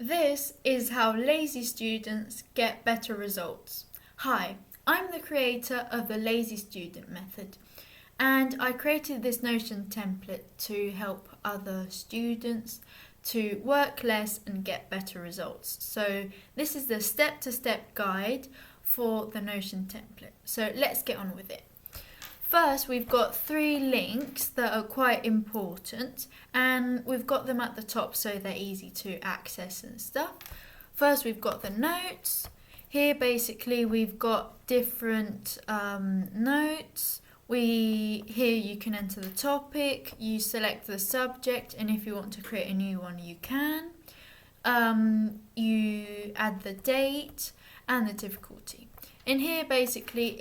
This is how lazy students get better results. Hi, I'm the creator of the Lazy Student method, and I created this Notion template to help other students to work less and get better results. So this is the step-to-step guide for the Notion template. So let's get on with it. First, we've got 3 links that are quite important, and we've got them at the top so they're easy to access and stuff. First, we've got the notes. Here, basically, we've got different notes. Here you can enter the topic, you select the subject, and if you want to create a new one, you can. You add the date and the difficulty. In here, basically,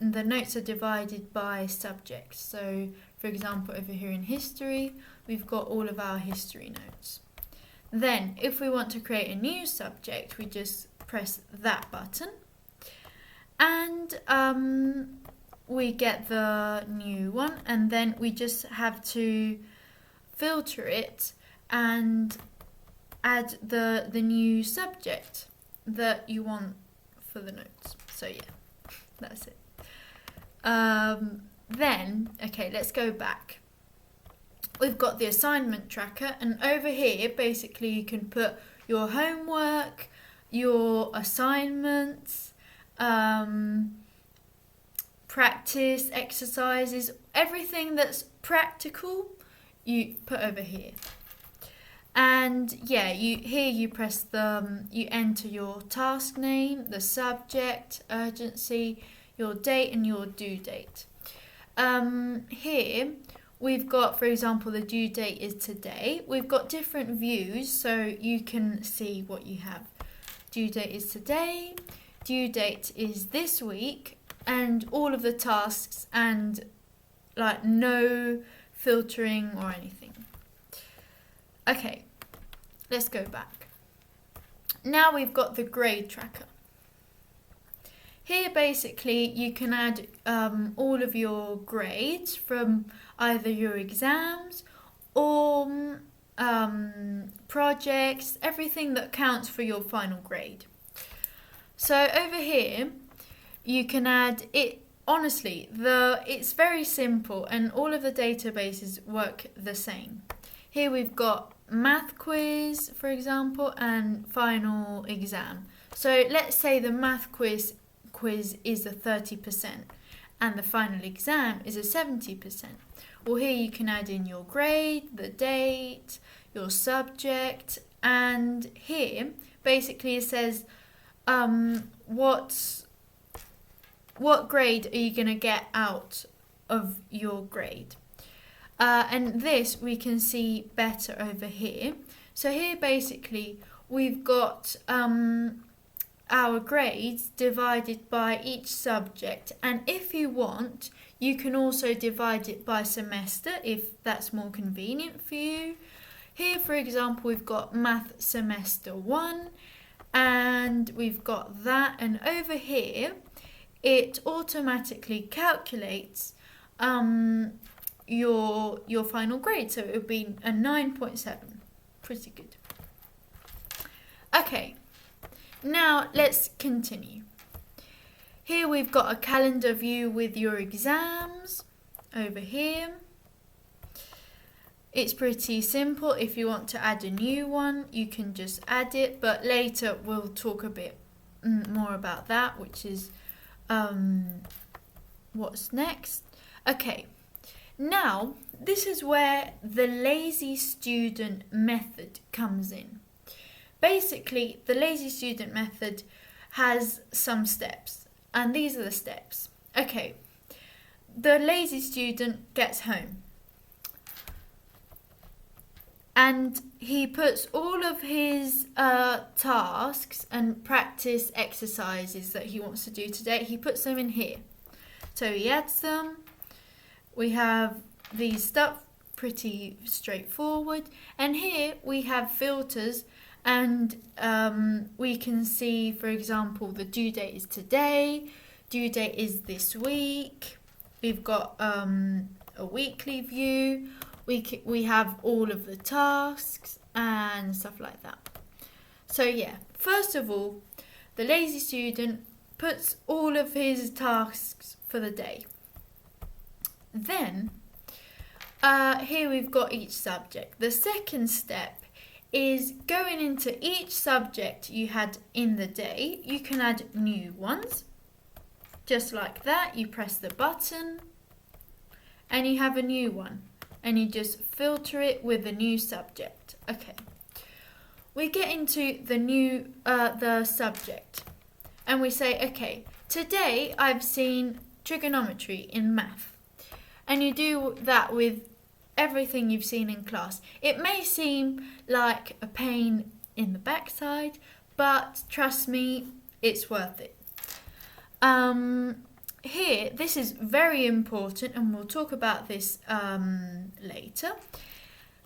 the notes are divided by subject. So, for example, over here in history, we've got all of our history notes. Then, if we want to create a new subject, we just press that button, and we get the new one, and then we just have to filter it and add the new subject that you want for the notes. So yeah, that's it. Okay, let's go back. We've got the assignment tracker, and over here, basically, you can put your homework, your assignments, practice exercises, everything that's practical, you put over here. And yeah, you press you enter your task name, the subject, urgency, your date, and your due date. Here we've got, for example, the due date is today. We've got different views so you can see what you have. Due date is today, due date is this week, and all of the tasks, and like no filtering or anything. Okay, let's go back. Now we've got the grade tracker. Here, basically, you can add all of your grades from either your exams or projects, everything that counts for your final grade. So over here, you can add it. Honestly, it's very simple, and all of the databases work the same. Here we've got math quiz, for example, and final exam. So let's say the math quiz is a 30% and the final exam is a 70%. Well, here you can add in your grade, the date, your subject, and here basically it says what grade are you going to get out of your grade. And this we can see better over here. So here basically we've got our grades divided by each subject, and if you want, you can also divide it by semester if that's more convenient for you. Here, for example, we've got math semester 1, and we've got that, and over here it automatically calculates your final grade, so it would be a 9.7. Pretty good. Okay, now let's continue. Here we've got a calendar view with your exams over here. It's pretty simple. If you want to add a new one, you can just add it, but later we'll talk a bit more about that, which is what's next. Okay, now this is where the lazy student method comes in. Basically, the lazy student method has some steps, and these are the steps. Okay, the lazy student gets home, and he puts all of his tasks and practice exercises that he wants to do today, he puts them in here. So he adds them. We have these stuff, pretty straightforward. And here we have filters, and we can see, for example, the due date is today, due date is this week. We've got a weekly view. we have all of the tasks and stuff like that. So yeah, first of all, the lazy student puts all of his tasks for the day. Then, here we've got each subject. The second step is going into each subject you had in the day. You can add new ones. Just like that, you press the button and you have a new one. And you just filter it with a new subject. Okay. We get into the subject. And we say, okay, today I've seen trigonometry in math. And you do that with everything you've seen in class. It may seem like a pain in the backside, but trust me, it's worth it. Here, this is very important, and we'll talk about this later.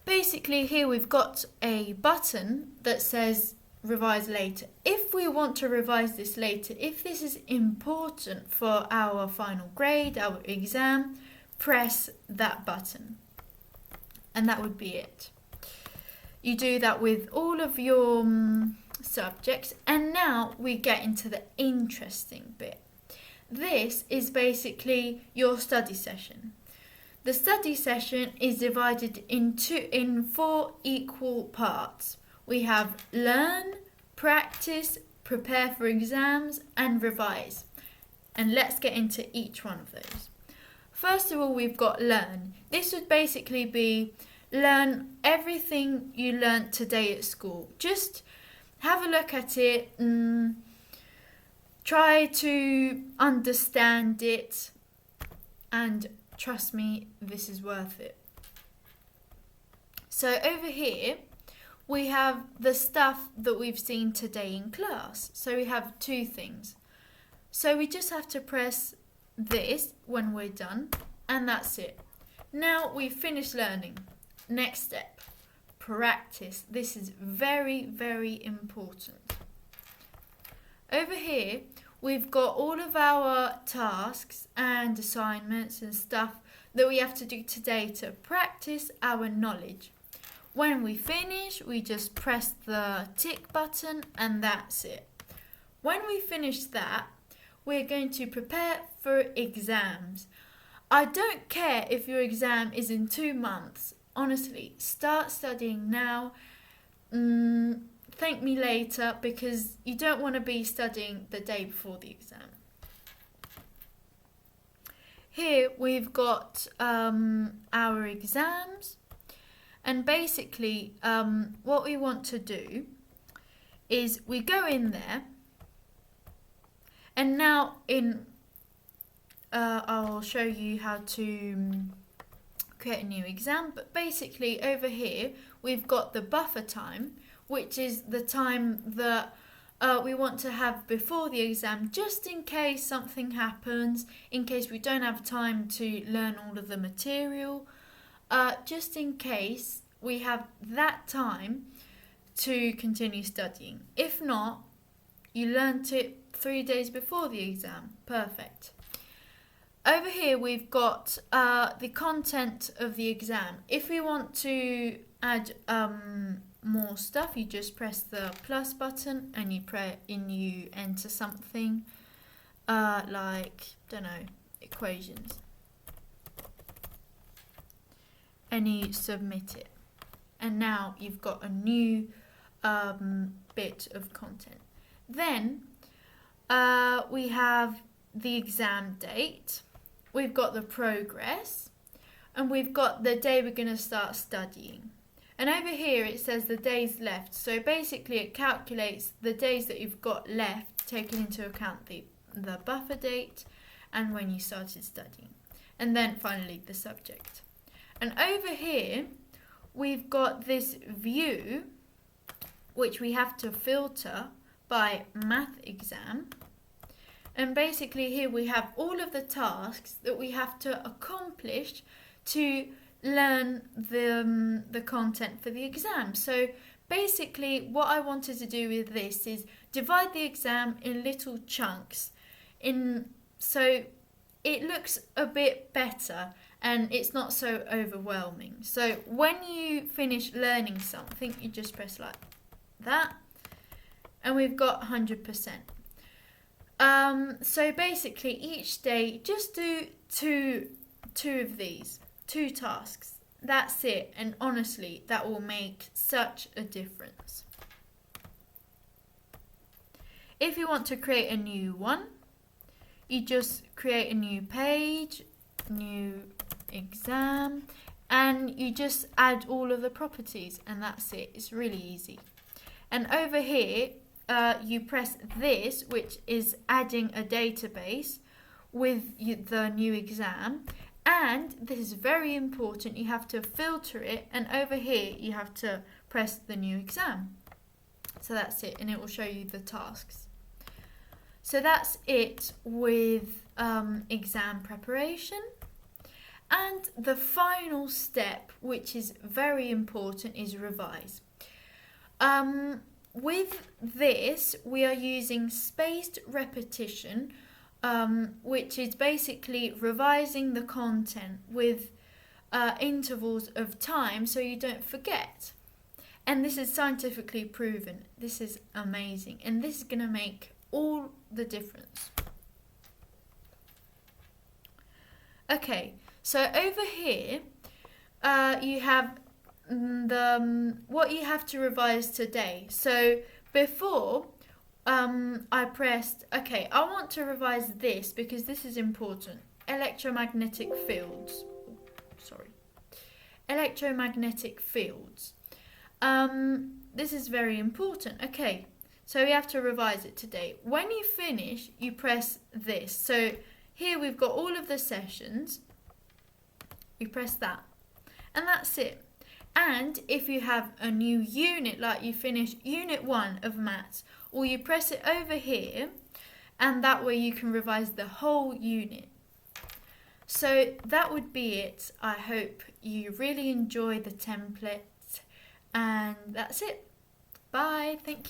Basically, here we've got a button that says revise later. If we want to revise this later, if this is important for our final grade, our exam, press that button. And that would be it. You do that with all of your subjects. And now we get into the interesting bit. This is basically your study session. The study session is divided in 4 equal parts. We have learn, practice, prepare for exams, and revise. And let's get into each one of those. First of all, we've got learn. This would basically be learn everything you learnt today at school. Just have a look at it, try to understand it, and trust me, this is worth it. So over here, we have the stuff that we've seen today in class. So we have 2 things. So we just have to press this when we're done, and that's it. Now we've finished learning. Next step, practice. This is very, very important. Over here, we've got all of our tasks and assignments and stuff that we have to do today to practice our knowledge. When we finish, we just press the tick button and that's it. When we finish that, we're going to prepare for exams. I don't care if your exam is in 2 months. Honestly, start studying now. Thank me later, because you don't want to be studying the day before the exam. Here we've got our exams, and basically what we want to do is we go in there, and now I'll show you how to create a new exam, but basically over here we've got the buffer time, which is the time that we want to have before the exam, just in case something happens, in case we don't have time to learn all of the material, just in case we have that time to continue studying. If not, you learnt it 3 days before the exam. Perfect. Over here we've got the content of the exam. If we want to add more stuff, you just press the plus button and you enter something like, don't know, equations, and you submit it, and now you've got a new bit of content. Then we have the exam date, we've got the progress, and we've got the day we're going to start studying. And over here it says the days left. So basically it calculates the days that you've got left, taking into account the buffer date and when you started studying. And then finally the subject. And over here we've got this view, which we have to filter by math exam. And basically here we have all of the tasks that we have to accomplish to learn the content for the exam. So basically what I wanted to do with this is divide the exam in little chunks, so it looks a bit better, and it's not so overwhelming. So when you finish learning something, you just press like that, and we've got 100%. So basically each day just do two of these, 2 tasks. That's it, and honestly that will make such a difference. If you want to create a new one, you just create a new page, new exam, and you just add all of the properties, and that's it. It's really easy. And over here you press this, which is adding a database with the new exam, and this is very important, you have to filter it, and over here you have to press the new exam. So that's it, and it will show you the tasks. So that's it with exam preparation. And the final step, which is very important, is revise. With this, we are using spaced repetition, which is basically revising the content with intervals of time so you don't forget. And this is scientifically proven. This is amazing, and this is going to make all the difference. Okay, so over here you have what you have to revise today. So before I pressed, okay, I want to revise this because this is important. Electromagnetic fields. Electromagnetic fields. This is very important. Okay, so we have to revise it today. When you finish, you press this. So here we've got all of the sessions. We press that, and that's it. And if you have a new unit, like you finish Unit 1 of Maths, or you press it over here, and that way you can revise the whole unit. So that would be it. I hope you really enjoy the template, and that's it. Bye. Thank you.